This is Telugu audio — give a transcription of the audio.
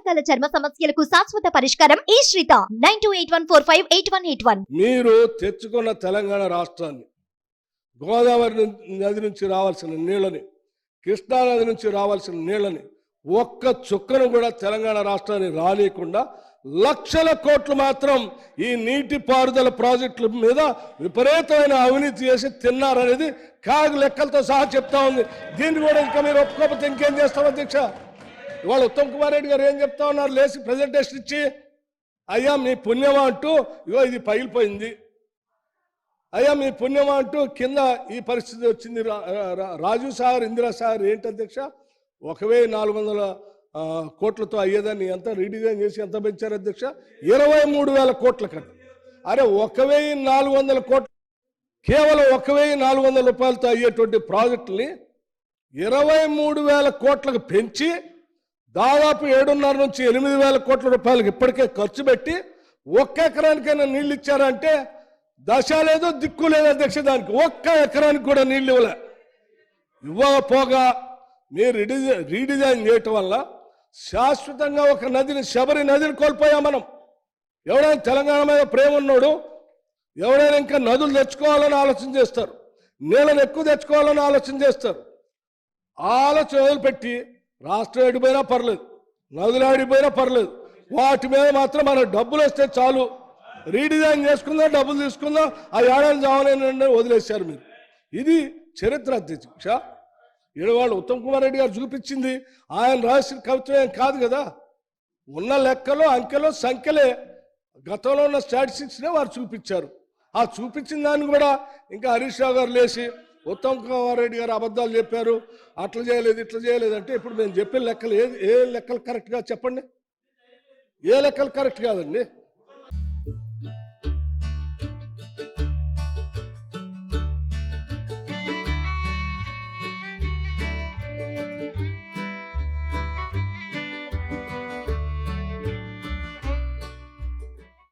రకాల చర్మ సమస్యలకు శాశ్వత పరిష్కారం ఈ శ్రీత 9281458181. మీరు తెచ్చుకున్న తెలంగాణ రాష్ట్రాన్ని గోదావరి నది నుంచి రావాల్సిన నీళ్ళని, కృష్ణా నది నుంచి రావాల్సిన నీళ్ళని ఒక్క చుక్కను కూడా తెలంగాణ రాష్ట్రాన్ని రానియకుండా లక్షల కోట్లు మాత్రం ఈ నీటిపారుదల ప్రాజెక్టుల మీద విపరీతమైన అవినీతి చేసి తిన్నారనేది కాగు లెక్కలతో సహా చెప్తా ఉంది. దీన్ని కూడా ఇంకా మీరు ఒప్పుకోకపోతే ఇంకేం చేస్తాం అధ్యక్ష? ఇవాళ ఉత్తమ్ కుమార్ రెడ్డి గారు ఏం చెప్తా ఉన్నారు? లేచి ప్రజెంటేషన్ ఇచ్చి, అయ్యా మీ పుణ్యమా అంటూ ఇగో ఇది పగిలిపోయింది, అయ్యా మీ పుణ్యమా అంటూ కింద ఈ పరిస్థితి వచ్చింది. రాజీవ్ సాగర్, ఇందిరా సాగర్ ఏంటి అధ్యక్ష? 1400 కోట్లతో అయ్యేదాన్ని ఎంత రీడిజైన్ చేసి ఎంత పెంచారు అధ్యక్ష? 23,000 కోట్ల కట్ట. అరే 1400 కోట్లు, కేవలం 1400 రూపాయలతో అయ్యేటువంటి ప్రాజెక్టుని 23,000 కోట్లకు పెంచి దాదాపు 7.5 నుంచి 8,000 కోట్ల రూపాయలకు ఇప్పటికే ఖర్చు పెట్టి ఒక్క ఎకరానికైనా నీళ్ళు ఇచ్చారంటే దశ లేదు, దిక్కు లేదు అధ్యక్ష. దానికి ఒక్క ఎకరానికి కూడా నీళ్ళు ఇవ్వకపోగా మీరు రీడిజైన్ చేయటం వల్ల శాశ్వతంగా ఒక నదిని, శబరి నదిని కోల్పోయాం మనం. ఎవడైనా తెలంగాణ మీద ప్రేమ ఉన్నాడు, ఎవరైనా ఇంకా నదులు తెచ్చుకోవాలని ఆలోచన చేస్తారు, నీళ్ళని ఎక్కువ తెచ్చుకోవాలని ఆలోచన చేస్తారు. ఆలోచన వదిలిపెట్టి రాష్ట్రం ఆడిపోయినా పర్లేదు, నదులు ఆడిపోయినా పర్లేదు, వాటి మీద మాత్రం మన డబ్బులు వస్తే చాలు, రీడిజైన్ చేసుకుందాం, డబ్బులు తీసుకుందాం, ఆ ఏడాది జావనే వదిలేశారు మీరు. ఇది చరిత్ర అధ్యక్ష. ఈడవాళ్ళు ఉత్తమ్ కుమార్ రెడ్డి గారు చూపించింది ఆయన రాసిన కవిత్వం ఏం కాదు కదా. ఉన్న లెక్కలు, అంకెలు, సంఖ్యలే, గతంలో ఉన్న స్టాటిస్టిక్స్నే వారు చూపించారు. ఆ చూపించిన దాన్ని కూడా ఇంకా హరీష్ రావు గారు లేచి ఉత్తమ్ కుమార్ రెడ్డి గారు అబద్ధాలు చెప్పారు, అట్లా చేయలేదు, ఇట్లా చేయలేదు అంటే ఇప్పుడు మేము చెప్పిన లెక్కలు ఏ లెక్కలు కరెక్ట్గా చెప్పండి? ఏ లెక్కలు కరెక్ట్ కాదండి?